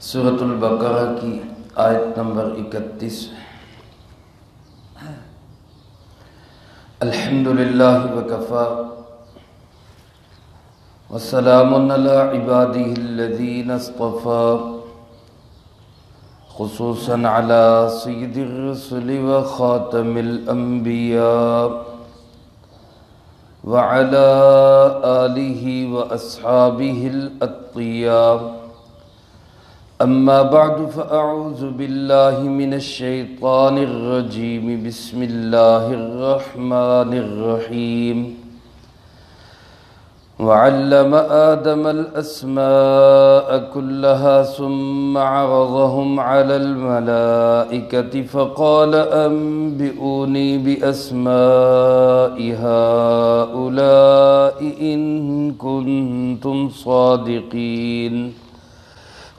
سورۃ البقرہ کی آیت نمبر 31۔ الحمدللہ وکفی وسلام علی عبادہ الذین اصطفی، خصوصا علی سید الرسل وخاتم الانبیاء وعلی آلہ واصحابہ الاتقیاء۔ اما بعد فاعوذ باللہ من الشیطان الرجیم، بسم اللہ الرحمن الرحیم۔ وعلم آدم الأسماء كلها ثم عرضهم على الملائكة فقال أنبئوني بأسماء هؤلاء إن كنتم صادقين۔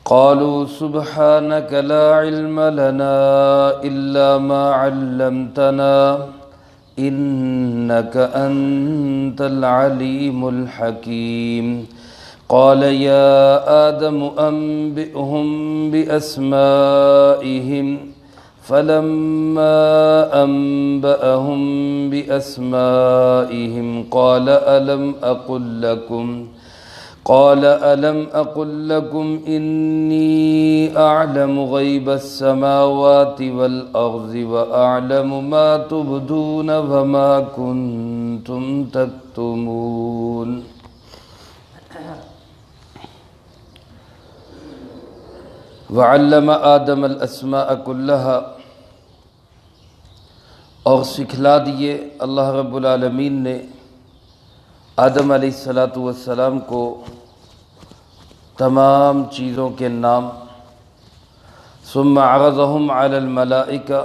قالوا سبحانك لا علم لنا إلا ما علمتنا إنك أنت العليم الحكيم۔ قال يا آدم أنبئهم بأسمائهم، فلما أنبأهم بأسمائهم قال ألم أقل لكم إني أعلم غيب السماوات والأرض وأعلم ما تبدون وما كنتم تكتمون۔ وعلم آدم الأسماء كلها، اور سکھلا دیے اللہ رب العالمین نے آدم علیہ السلام کو تمام چیزوں کے نام۔ ثم عرضهم علی الملائکہ،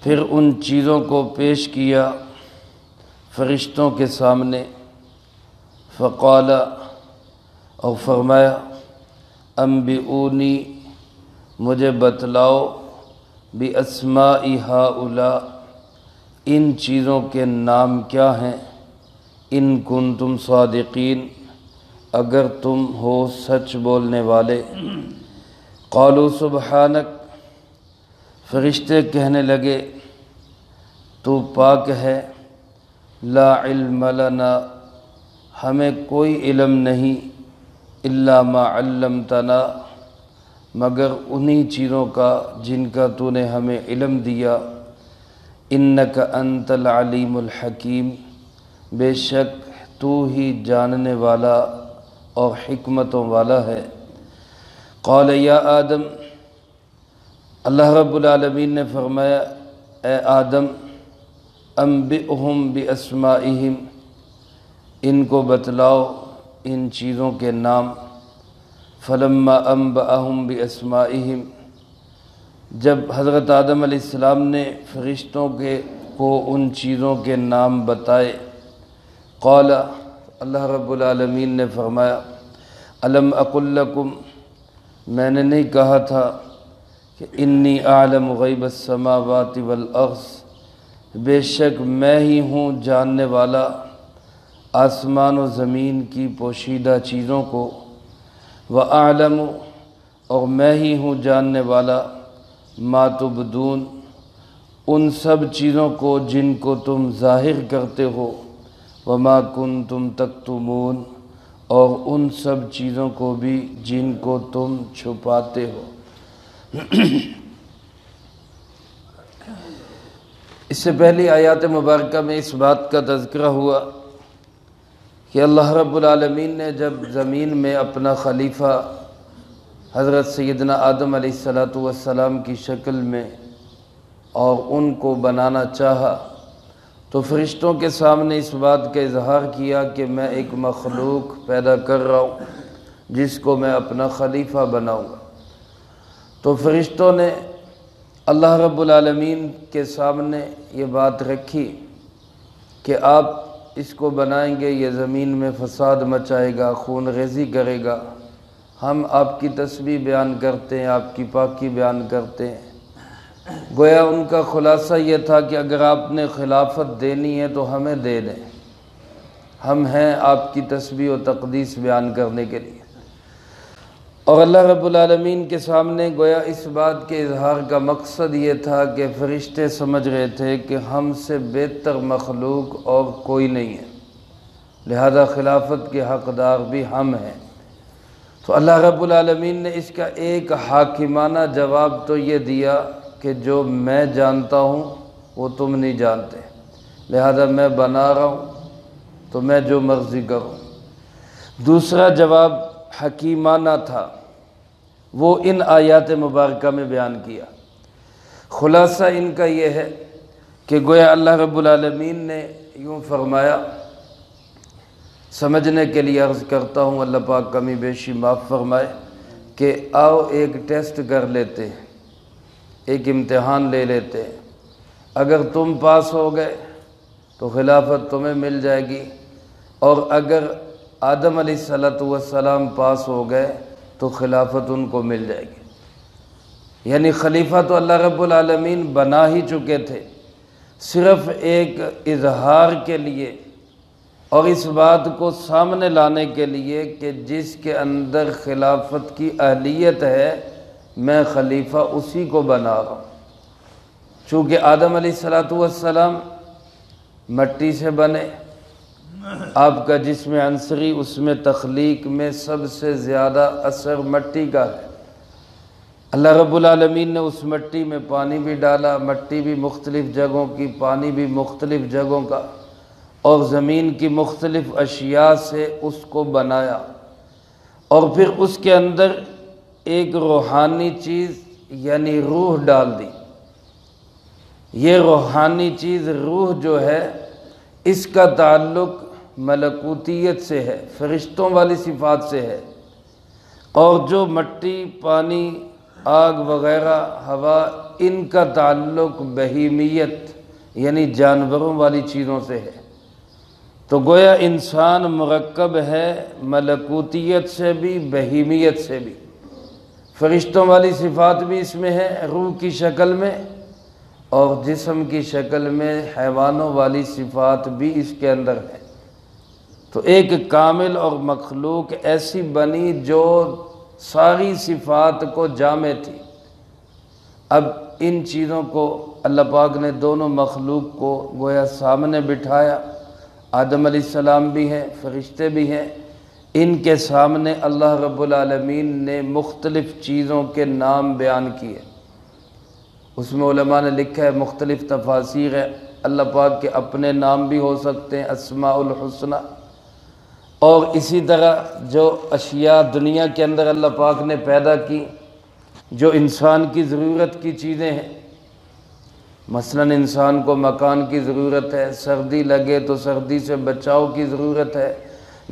پھر ان چیزوں کو پیش کیا فرشتوں کے سامنے۔ فقال، اور فرمایا، انبئونی، مجھے بتلاؤ، باسماء ہؤلاء، ان چیزوں کے نام کیا ہیں، ان کنتم صادقین، اگر تم ہو سچ بولنے والے۔ قالوا سبحانک، فرشتے کہنے لگے تو پاک ہے، لا علم لنا، ہمیں کوئی علم نہیں، الا ما علمتنا، مگر انہی چیزوں کا جن کا تو نے ہمیں علم دیا۔ انک انت العلیم الحکیم، بے شک تو ہی جاننے والا اور حکمتوں والا ہے۔ قال یا آدم، اللہ رب العالمین نے فرمایا، اے آدم، انبئہم باسمائہم، ان کو بتلاؤ ان چیزوں کے نام۔ فلما انبأہم باسمائہم، جب حضرت آدم علیہ السلام نے فرشتوں کو ان چیزوں کے نام بتائے، قال، اللہ رب العالمین نے فرمایا، الم اقل لکم، میں نے نہیں کہا تھا کہ انی اعلم غیب السماوات والارض، بے شک میں ہی ہوں جاننے والا آسمان و زمین کی پوشیدہ چیزوں کو، وَأَعْلَمُ، اور میں ہی ہوں جاننے والا مَا تُبْدُونَ، ان سب چیزوں کو جن کو تم ظاہر کرتے ہو، وَمَا كُنْتُمْ تَكْتُمُونَ، اور ان سب چیزوں کو بھی جن کو تم چھپاتے ہو۔ اس سے پہلی آیات مبارکہ میں اس بات کا تذکرہ ہوا کہ اللہ رب العالمین نے جب زمین میں اپنا خلیفہ حضرت سیدنا آدم علیہ السلام کی شکل میں اور ان کو بنانا چاہا، تو فرشتوں کے سامنے اس بات کا اظہار کیا کہ میں ایک مخلوق پیدا کر رہا ہوں جس کو میں اپنا خلیفہ بناؤں گا۔ تو فرشتوں نے اللہ رب العالمین کے سامنے یہ بات رکھی کہ آپ اس کو بنائیں گے، یہ زمین میں فساد مچائے گا، خون ریزی کرے گا، ہم آپ کی تسبیح بیان کرتے ہیں، آپ کی پاکی بیان کرتے ہیں۔ گویا ان کا خلاصہ یہ تھا کہ اگر آپ نے خلافت دینی ہے تو ہمیں دے دیں، ہم ہیں آپ کی تسبیح و تقدیس بیان کرنے کے لیے۔ اور اللہ رب العالمین کے سامنے گویا اس بات کے اظہار کا مقصد یہ تھا کہ فرشتے سمجھ رہے تھے کہ ہم سے بہتر مخلوق اور کوئی نہیں ہے، لہذا خلافت کے حقدار بھی ہم ہیں۔ تو اللہ رب العالمین نے اس کا ایک حاکمانہ جواب تو یہ دیا کہ جو میں جانتا ہوں وہ تم نہیں جانتے، لہذا میں بنا رہا ہوں تو میں جو مرضی کروں۔ دوسرا جواب حکیمانہ تھا، وہ ان آیات مبارکہ میں بیان کیا۔ خلاصہ ان کا یہ ہے کہ گویا اللہ رب العالمین نے یوں فرمایا، سمجھنے کے لیے عرض کرتا ہوں، اللہ پاک کمی بیشی معاف فرمائے، کہ آؤ ایک ٹیسٹ کر لیتے ہیں، ایک امتحان لے لیتے ہیں، اگر تم پاس ہو گئے تو خلافت تمہیں مل جائے گی، اور اگر آدم علیہ السلام پاس ہو گئے تو خلافت ان کو مل جائے گی۔ یعنی خلیفہ تو اللہ رب العالمین بنا ہی چکے تھے، صرف ایک اظہار کے لیے اور اس بات کو سامنے لانے کے لیے کہ جس کے اندر خلافت کی اہلیت ہے میں خلیفہ اسی کو بنا رہا ہوں۔ چونکہ آدم علیہ السلام مٹی سے بنے، آپ کا جسم عنصری، اس میں تخلیق میں سب سے زیادہ اثر مٹی کا ہے۔ اللہ رب العالمین نے اس مٹی میں پانی بھی ڈالا، مٹی بھی مختلف جگہوں کی، پانی بھی مختلف جگہوں کا، اور زمین کی مختلف اشیاء سے اس کو بنایا، اور پھر اس کے اندر ایک روحانی چیز یعنی روح ڈال دی۔ یہ روحانی چیز روح جو ہے اس کا تعلق ملکوتیت سے ہے، فرشتوں والی صفات سے ہے، اور جو مٹی، پانی، آگ وغیرہ، ہوا، ان کا تعلق بہیمیت یعنی جانوروں والی چیزوں سے ہے۔ تو گویا انسان مرکب ہے ملکوتیت سے بھی، بہیمیت سے بھی، فرشتوں والی صفات بھی اس میں ہے روح کی شکل میں، اور جسم کی شکل میں حیوانوں والی صفات بھی اس کے اندر ہے۔ تو ایک کامل اور مخلوق ایسی بنی جو ساری صفات کو جامع تھی۔ اب ان چیزوں کو اللہ پاک نے دونوں مخلوق کو گویا سامنے بٹھایا، آدم علیہ السلام بھی ہیں، فرشتے بھی ہیں، ان کے سامنے اللہ رب العالمین نے مختلف چیزوں کے نام بیان کیے۔ اس میں علماء نے لکھا ہے مختلف تفاسیر ہے، اللہ پاک کے اپنے نام بھی ہو سکتے ہیں اسماء الحسنہ، اور اسی طرح جو اشیاء دنیا کے اندر اللہ پاک نے پیدا کی جو انسان کی ضرورت کی چیزیں ہیں، مثلا انسان کو مکان کی ضرورت ہے، سردی لگے تو سردی سے بچاؤ کی ضرورت ہے،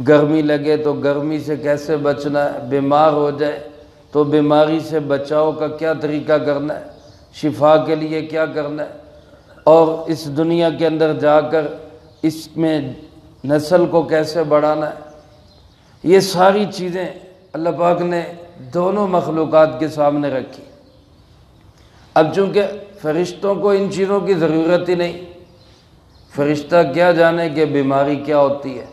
گرمی لگے تو گرمی سے کیسے بچنا ہے، بیمار ہو جائے تو بیماری سے بچاؤ کا کیا طریقہ کرنا ہے، شفا کے لیے کیا کرنا ہے، اور اس دنیا کے اندر جا کر اس میں نسل کو کیسے بڑھانا ہے، یہ ساری چیزیں اللہ پاک نے دونوں مخلوقات کے سامنے رکھی۔ اب چونکہ فرشتوں کو ان چیزوں کی ضرورت ہی نہیں، فرشتہ کیا جانے کہ بیماری کیا ہوتی ہے،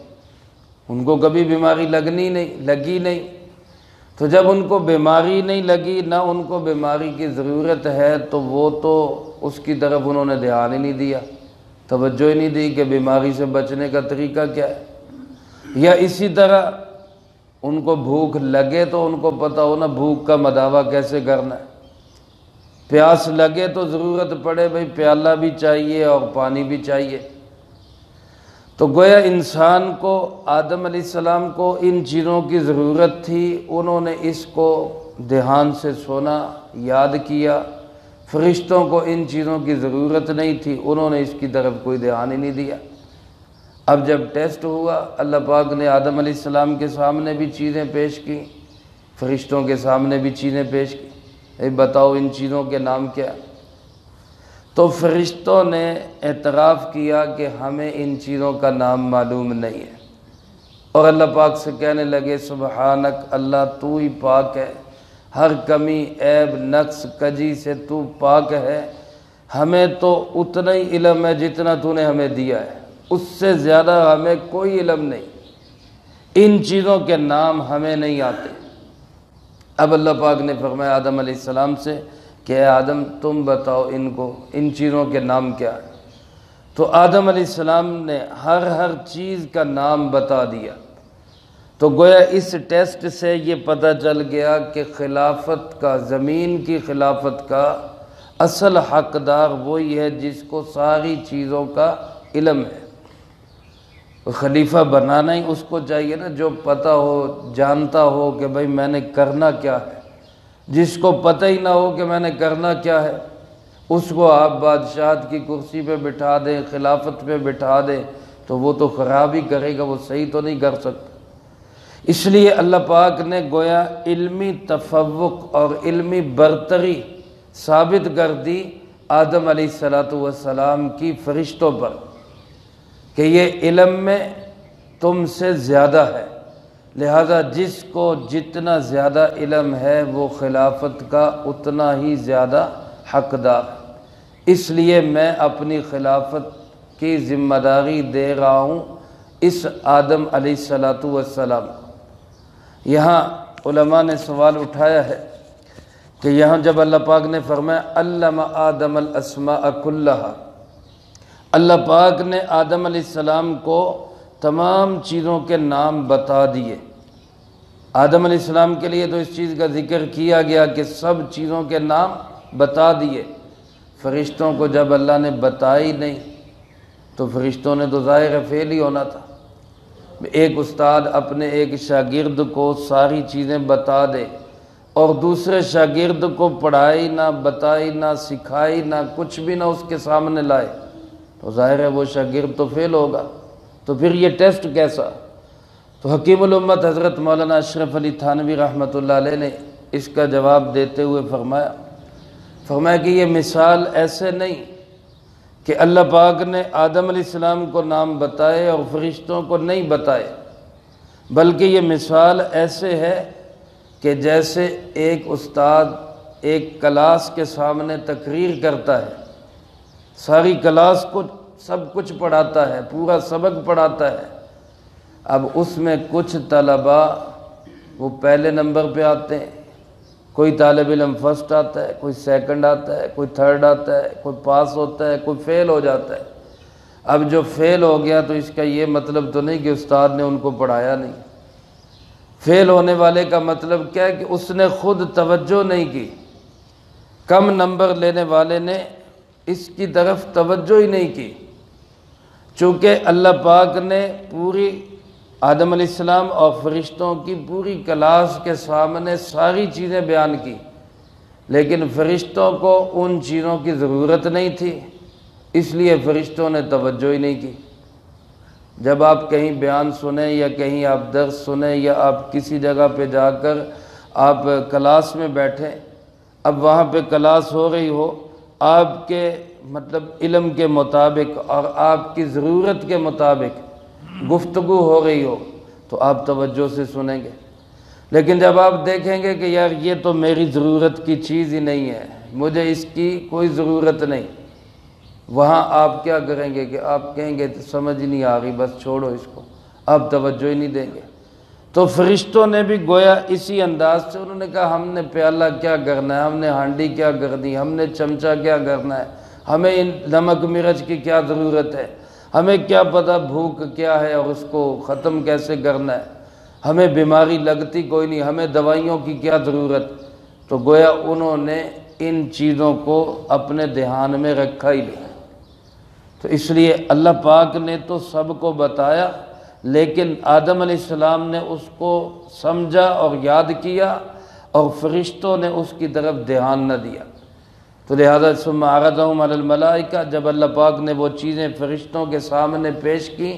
ان کو کبھی بیماری لگی نہیں، تو جب ان کو بیماری نہیں لگی، نہ ان کو بیماری کی ضرورت ہے، تو وہ تو اس کی طرف انہوں نے دھیان ہی نہیں دیا، توجہ ہی نہیں دی کہ بیماری سے بچنے کا طریقہ کیا ہے۔ یا اسی طرح ان کو بھوک لگے تو ان کو پتہ ہو نا بھوک کا مداوع کیسے کرنا ہے، پیاس لگے تو ضرورت پڑے بھئی پیالہ بھی چاہیے اور پانی بھی چاہیے۔ تو گویا انسان کو، آدم علیہ السلام کو ان چیزوں کی ضرورت تھی، انہوں نے اس کو دھیان سے سنا، یاد کیا۔ فرشتوں کو ان چیزوں کی ضرورت نہیں تھی، انہوں نے اس کی طرف کوئی دھیان ہی نہیں دیا۔ اب جب ٹیسٹ ہوا، اللہ پاک نے آدم علیہ السلام کے سامنے بھی چیزیں پیش کی، فرشتوں کے سامنے بھی چیزیں پیش کی، اے بتاؤ ان چیزوں کے نام کیا؟ تو فرشتوں نے اعتراف کیا کہ ہمیں ان چیزوں کا نام معلوم نہیں ہے، اور اللہ پاک سے کہنے لگے سبحانک، اللہ تو ہی پاک ہے، ہر کمی، عیب، نقص، کجی سے تو پاک ہے، ہمیں تو اتنا ہی علم ہے جتنا تو نے ہمیں دیا ہے، اس سے زیادہ ہمیں کوئی علم نہیں، ان چیزوں کے نام ہمیں نہیں آتے۔ اب اللہ پاک نے فرمایا آدم علیہ السلام سے کہ اے آدم تم بتاؤ ان کو ان چیزوں کے نام کیا ہے۔ تو آدم علیہ السلام نے ہر چیز کا نام بتا دیا۔ تو گویا اس ٹیسٹ سے یہ پتہ چل گیا کہ خلافت کا، زمین کی خلافت کا اصل حقدار وہی ہے جس کو ساری چیزوں کا علم ہے۔ خلیفہ بنانا ہی اس کو چاہیے نا جو پتہ ہو، جانتا ہو کہ بھئی میں نے کرنا کیا ہے۔ جس کو پتہ ہی نہ ہو کہ میں نے کرنا کیا ہے، اس کو آپ بادشاہت کی کرسی پہ بٹھا دیں، خلافت پہ بٹھا دیں تو وہ تو خراب ہی کرے گا، وہ صحیح تو نہیں کر سکتا۔ اس لیے اللہ پاک نے گویا علمی تفوق اور علمی برتری ثابت کر دی آدم علیہ السلام کی فرشتوں پر کہ یہ علم میں تم سے زیادہ ہے، لہذا جس کو جتنا زیادہ علم ہے وہ خلافت کا اتنا ہی زیادہ حقدار ہے۔ اس لیے میں اپنی خلافت کی ذمہ داری دے رہا ہوں اس آدم علیہ السلام۔ یہاں علماء نے سوال اٹھایا ہے کہ یہاں جب اللہ پاک نے فرمایا علم آدم الاسماء کلھا، اللہ پاک نے آدم علیہ السلام کو تمام چیزوں کے نام بتا دیے۔ آدم علیہ السلام کے لیے تو اس چیز کا ذکر کیا گیا کہ سب چیزوں کے نام بتا دیے۔ فرشتوں کو جب اللہ نے بتائی نہیں تو فرشتوں نے تو ظاہر فعل ہی ہونا تھا۔ ایک استاد اپنے ایک شاگرد کو ساری چیزیں بتا دے اور دوسرے شاگرد کو پڑھائی نہ، بتائی نہ، سکھائی نہ، کچھ بھی نہ اس کے سامنے لائے تو ظاہر ہے وہ شاگرد تو فیل ہوگا۔ تو پھر یہ ٹیسٹ کیسا؟ تو حکیم الامت حضرت مولانا اشرف علی تھانوی رحمۃ اللہ علیہ نے اس کا جواب دیتے ہوئے فرمایا کہ یہ مثال ایسے نہیں کہ اللہ پاک نے آدم علیہ السلام کو نام بتائے اور فرشتوں کو نہیں بتائے، بلکہ یہ مثال ایسے ہے کہ جیسے ایک استاد ایک کلاس کے سامنے تقریر کرتا ہے، ساری کلاس کو سب کچھ پڑھاتا ہے، پورا سبق پڑھاتا ہے۔ اب اس میں کچھ طلباء وہ پہلے نمبر پہ آتے ہیں، کوئی طالب علم فرسٹ آتا ہے، کوئی سیکنڈ آتا ہے، کوئی تھرڈ آتا ہے، کوئی پاس ہوتا ہے، کوئی فیل ہو جاتا ہے۔ اب جو فیل ہو گیا تو اس کا یہ مطلب تو نہیں کہ استاد نے ان کو پڑھایا نہیں۔ فیل ہونے والے کا مطلب کیا ہے کہ اس نے خود توجہ نہیں کی، کم نمبر لینے والے نے اس کی طرف توجہ ہی نہیں کی۔ چونکہ اللہ پاک نے پوری آدم علیہ السلام اور فرشتوں کی پوری کلاس کے سامنے ساری چیزیں بیان کی، لیکن فرشتوں کو ان چیزوں کی ضرورت نہیں تھی، اس لیے فرشتوں نے توجہ ہی نہیں کی۔ جب آپ کہیں بیان سنیں یا کہیں آپ درس سنیں یا آپ کسی جگہ پہ جا کر آپ کلاس میں بیٹھیں، اب وہاں پہ کلاس ہو رہی ہو، آپ کے مطلب علم کے مطابق اور آپ کی ضرورت کے مطابق گفتگو ہو رہی ہو تو آپ توجہ سے سنیں گے، لیکن جب آپ دیکھیں گے کہ یار یہ تو میری ضرورت کی چیز ہی نہیں ہے، مجھے اس کی کوئی ضرورت نہیں، وہاں آپ کیا کریں گے کہ آپ کہیں گے سمجھ نہیں آ رہی، بس چھوڑو اس کو، آپ توجہ ہی نہیں دیں گے۔ تو فرشتوں نے بھی گویا اسی انداز سے انہوں نے کہا ہم نے پیالہ کیا کرنا ہے، ہم نے ہانڈی کیا کرنی، ہم نے چمچہ کیا کرنا ہے، ہمیں ان نمک مرچ کی کیا ضرورت ہے، ہمیں کیا پتہ بھوک کیا ہے اور اس کو ختم کیسے کرنا ہے، ہمیں بیماری لگتی کوئی نہیں، ہمیں دوائیوں کی کیا ضرورت۔ تو گویا انہوں نے ان چیزوں کو اپنے دھیان میں رکھا ہی نہیں۔ تو اس لیے اللہ پاک نے تو سب کو بتایا، لیکن آدم علیہ السلام نے اس کو سمجھا اور یاد کیا اور فرشتوں نے اس کی طرف دھیان نہ دیا۔ تو لہذا ثم عرضهم علی الملائکہ، جب اللہ پاک نے وہ چیزیں فرشتوں کے سامنے پیش کی،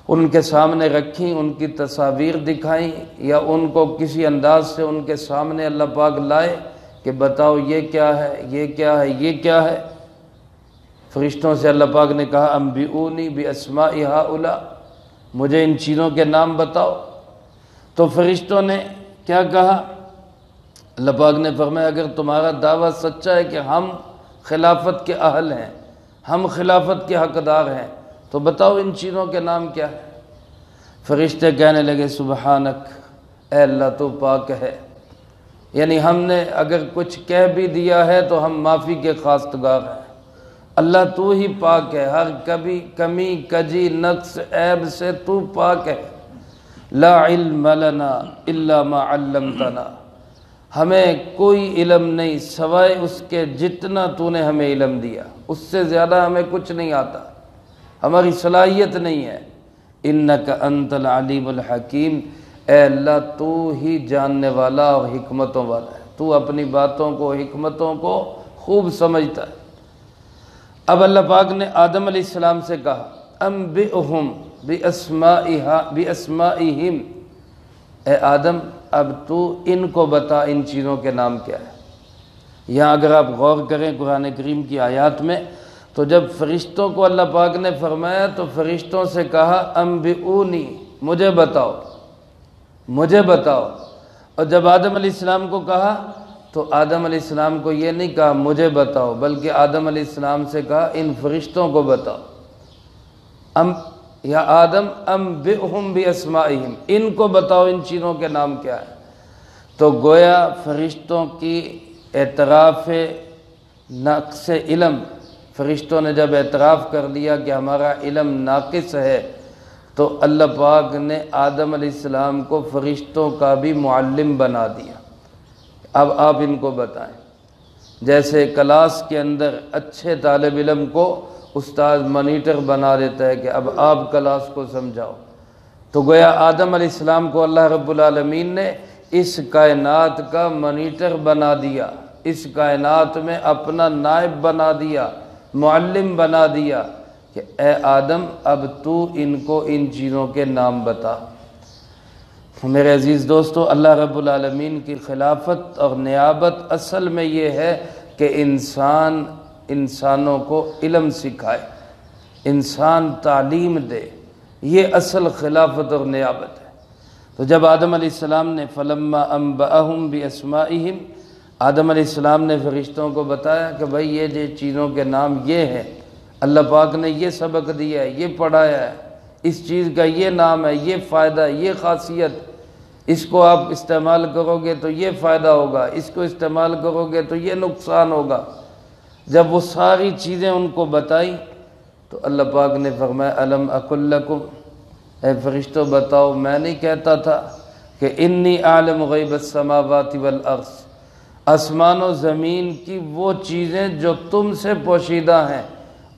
ان کے سامنے رکھیں، ان کی تصاویر دکھائیں یا ان کو کسی انداز سے ان کے سامنے اللہ پاک لائے کہ بتاؤ یہ کیا ہے، یہ کیا ہے، یہ کیا ہے۔ فرشتوں سے اللہ پاک نے کہا انبئونی باسماء ہؤلاء، مجھے ان چیزوں کے نام بتاؤ۔ تو فرشتوں نے کیا کہا؟ اللہ پاک نے فرمایا اگر تمہارا دعویٰ سچا ہے کہ ہم خلافت کے اہل ہیں، ہم خلافت کے حقدار ہیں، تو بتاؤ ان چیزوں کے نام کیا ہے۔ فرشتے کہنے لگے سبحانک، اے اللہ تو پاک ہے، یعنی ہم نے اگر کچھ کہہ بھی دیا ہے تو ہم معافی کے خواستگار ہیں۔ اللہ تو ہی پاک ہے، ہر کمی کجی نقص عیب سے تو پاک ہے۔ لا علم لنا الا ما علمتنا، ہمیں کوئی علم نہیں سوائے اس کے جتنا تو نے ہمیں علم دیا، اس سے زیادہ ہمیں کچھ نہیں آتا، ہماری صلاحیت نہیں ہے۔ انک انت العلیم الحکیم، اے اللہ تو ہی جاننے والا اور حکمتوں والا ہے، تو اپنی باتوں کو حکمتوں کو خوب سمجھتا ہے۔ اب اللہ پاک نے آدم علیہ السلام سے کہا انبئہم باسمائہم، اے آدم اب تو ان کو بتا ان چیزوں کے نام کیا ہے۔ یہاں اگر آپ غور کریں قرآن کریم کی آیات میں تو جب فرشتوں کو اللہ پاک نے فرمایا تو فرشتوں سے کہا انبئونی، مجھے بتاؤ مجھے بتاؤ، اور جب آدم علیہ السلام کو کہا تو آدم علیہ السلام کو یہ نہیں کہا مجھے بتاؤ، بلکہ آدم علیہ السلام سے کہا ان فرشتوں کو بتاؤ۔ یا آدم انبئہم باسمائہم، ان کو بتاؤ ان چیزوں کے نام کیا ہے۔ تو گویا فرشتوں کی اعتراف نقص علم، فرشتوں نے جب اعتراف کر دیا کہ ہمارا علم ناقص ہے تو اللہ پاک نے آدم علیہ السلام کو فرشتوں کا بھی معلم بنا دیا۔ اب آپ ان کو بتائیں، جیسے کلاس کے اندر اچھے طالب علم کو استاد مانیٹر بنا دیتا ہے کہ اب آپ کلاس کو سمجھاؤ، تو گویا آدم علیہ السلام کو اللہ رب العالمین نے اس کائنات کا مانیٹر بنا دیا، اس کائنات میں اپنا نائب بنا دیا، معلم بنا دیا کہ اے آدم اب تو ان کو ان چیزوں کے نام بتا۔ میرے عزیز دوستو، اللہ رب العالمین کی خلافت اور نیابت اصل میں یہ ہے کہ انسانوں کو علم سکھائے، انسان تعلیم دے، یہ اصل خلافت اور نیابت ہے۔ تو جب آدم علیہ السلام نے فلما انبأہم باسمائہم، آدم علیہ السلام نے فرشتوں کو بتایا کہ بھئی یہ چیزوں کے نام یہ ہیں، اللہ پاک نے یہ سبق دیا ہے، یہ پڑھایا ہے، اس چیز کا یہ نام ہے، یہ فائدہ، یہ خاصیت، اس کو آپ استعمال کرو گے تو یہ فائدہ ہوگا، اس کو استعمال کرو گے تو یہ نقصان ہوگا۔ جب وہ ساری چیزیں ان کو بتائی تو اللہ پاک نے فرمایا الم اقل لکم، اے فرشتوں بتاؤ میں نہیں کہتا تھا کہ انی عالم غیب السماوات والارض، آسمان و زمین کی وہ چیزیں جو تم سے پوشیدہ ہیں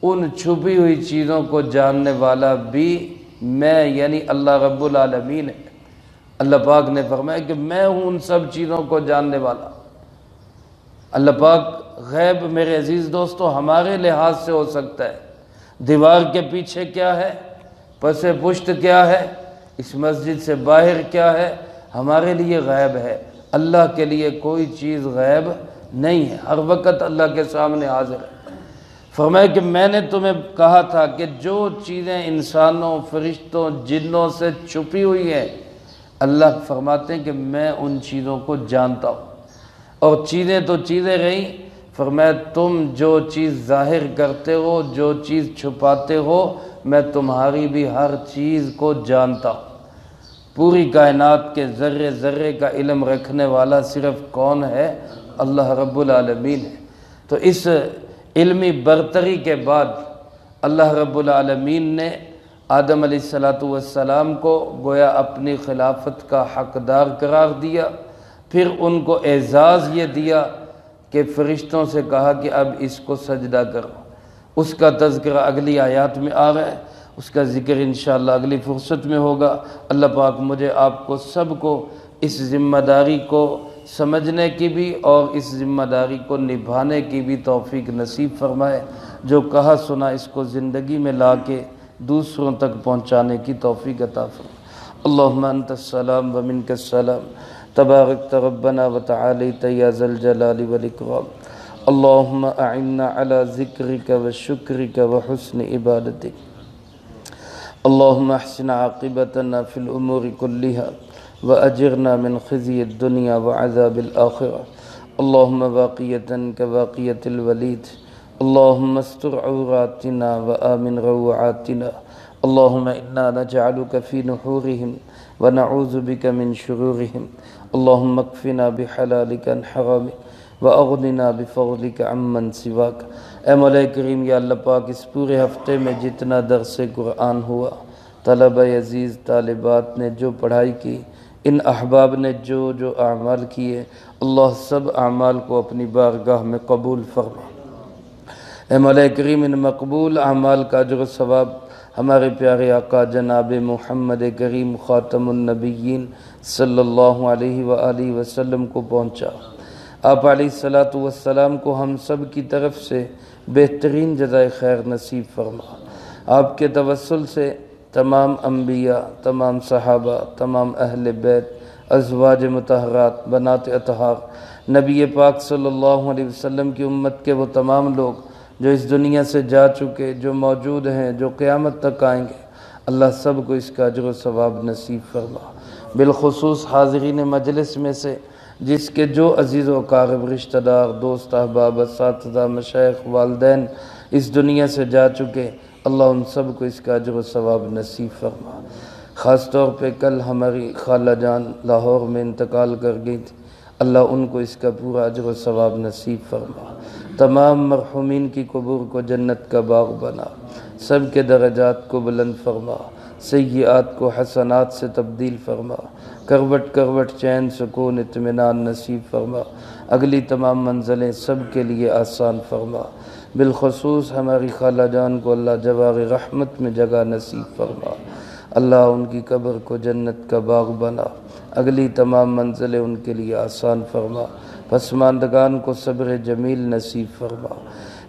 ان چھپی ہوئی چیزوں کو جاننے والا بھی میں یعنی اللہ رب العالمین ہے۔ اللہ پاک نے فرمایا کہ میں ہوں ان سب چیزوں کو جاننے والا۔ اللہ پاک غیب میرے عزیز دوستو ہمارے لحاظ سے ہو سکتا ہے، دیوار کے پیچھے کیا ہے، پس پشت کیا ہے، اس مسجد سے باہر کیا ہے، ہمارے لیے غیب ہے۔ اللہ کے لیے کوئی چیز غیب نہیں ہے، ہر وقت اللہ کے سامنے حاضر ہے۔ فرمایا کہ میں نے تمہیں کہا تھا کہ جو چیزیں انسانوں، فرشتوں، جنوں سے چھپی ہوئی ہیں، اللہ فرماتے ہیں کہ میں ان چیزوں کو جانتا ہوں۔ اور چیزیں تو چیزیں رہیں، فرمایا تم جو چیز ظاہر کرتے ہو، جو چیز چھپاتے ہو، میں تمہاری بھی ہر چیز کو جانتا ہوں۔ پوری کائنات کے ذرے ذرے کا علم رکھنے والا صرف کون ہے؟ اللہ رب العالمین ہے۔ تو اس علمی برتری کے بعد اللہ رب العالمین نے آدم علیہ السلام کو گویا اپنی خلافت کا حقدار قرار دیا، پھر ان کو اعزاز یہ دیا کہ فرشتوں سے کہا کہ اب اس کو سجدہ کرو۔ اس کا تذکرہ اگلی آیات میں آ رہا ہے، اس کا ذکر انشاءاللہ اگلی فرصت میں ہوگا۔ اللہ پاک مجھے آپ کو سب کو اس ذمہ داری کو سمجھنے کی بھی اور اس ذمہ داری کو نبھانے کی بھی توفیق نصیب فرمائے۔ جو کہا سنا اس کو زندگی میں لا کے دوسروں تک پہنچانے کی توفیق عطا فرمائے۔ اللہم انت السلام ومنک السلام، تبارکت ربنا وتعالیت یا ذا الجلال والاکرام۔ اللہم اعنا علی ذکرک وشکرک وحسن عبادتک۔ اللہم احسن عاقبتنا فی الامور کلہا وأجرنا من خزي الدنيا وعذاب الآخرة۔ اللهم باقية كباقية الوليد، اللهم استر عوراتنا وآمن روعاتنا، اللهم إنا نجعلك في نحورهم ونعوذ بك من شرورهم، اللہم اکفنا بحلالک عن حرامک واغننا بفضلک عمن سواک۔ اے مولا کریم یا اللہ پاک، اس پورے ہفتے میں جتنا درس قرآن ہوا، طلبہ عزیز طالبات نے جو پڑھائی کی، ان احباب نے جو اعمال کیے، اللہ سب اعمال کو اپنی بارگاہ میں قبول فرما۔ اے مولا کریم، ان مقبول اعمال کا اجر و ثواب ہمارے پیارے آقا جناب محمد کریم خاتم النبیین صلی اللہ علیہ وآلہ وسلم کو پہنچا۔ آپ علیہ السلام کو ہم سب کی طرف سے بہترین جزائے خیر نصیب فرما۔ آپ کے توسل سے تمام انبیاء، تمام صحابہ، تمام اہل بیت، ازواج مطہرات، بنات اطہار، نبی پاک صلی اللہ علیہ وسلم کی امت کے وہ تمام لوگ جو اس دنیا سے جا چکے، جو موجود ہیں، جو قیامت تک آئیں گے، اللہ سب کو اس کا اجر و ثواب نصیب فرما۔ بالخصوص حاضرین مجلس میں سے جس کے جو عزیز و اقارب، رشتہ دار، دوست، احباب، اساتذہ، مشائخ، والدین اس دنیا سے جا چکے، اللہ ان سب کو اس کا اجر و ثواب نصیب فرما۔ خاص طور پہ کل ہماری خالہ جان لاہور میں انتقال کر گئی تھی، اللہ ان کو اس کا پورا اجر و ثواب نصیب فرما۔ تمام مرحومین کی قبور کو جنت کا باغ بنا، سب کے درجات کو بلند فرما، سیئات کو حسنات سے تبدیل فرما، کروٹ کروٹ چین سکون اطمینان نصیب فرما، اگلی تمام منزلیں سب کے لیے آسان فرما۔ بالخصوص ہماری خالہ جان کو اللہ جوار رحمت میں جگہ نصیب فرما، اللہ ان کی قبر کو جنت کا باغ بنا، اگلی تمام منزلیں ان کے لیے آسان فرما، پسماندگان کو صبر جمیل نصیب فرما۔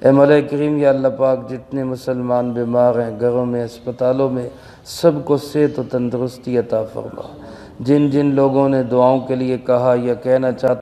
اے مولا کریم یا اللہ پاک، جتنے مسلمان بیمار ہیں گھروں میں، اسپتالوں میں، سب کو صحت و تندرستی عطا فرما۔ جن جن لوگوں نے دعاؤں کے لیے کہا یا کہنا چاہتے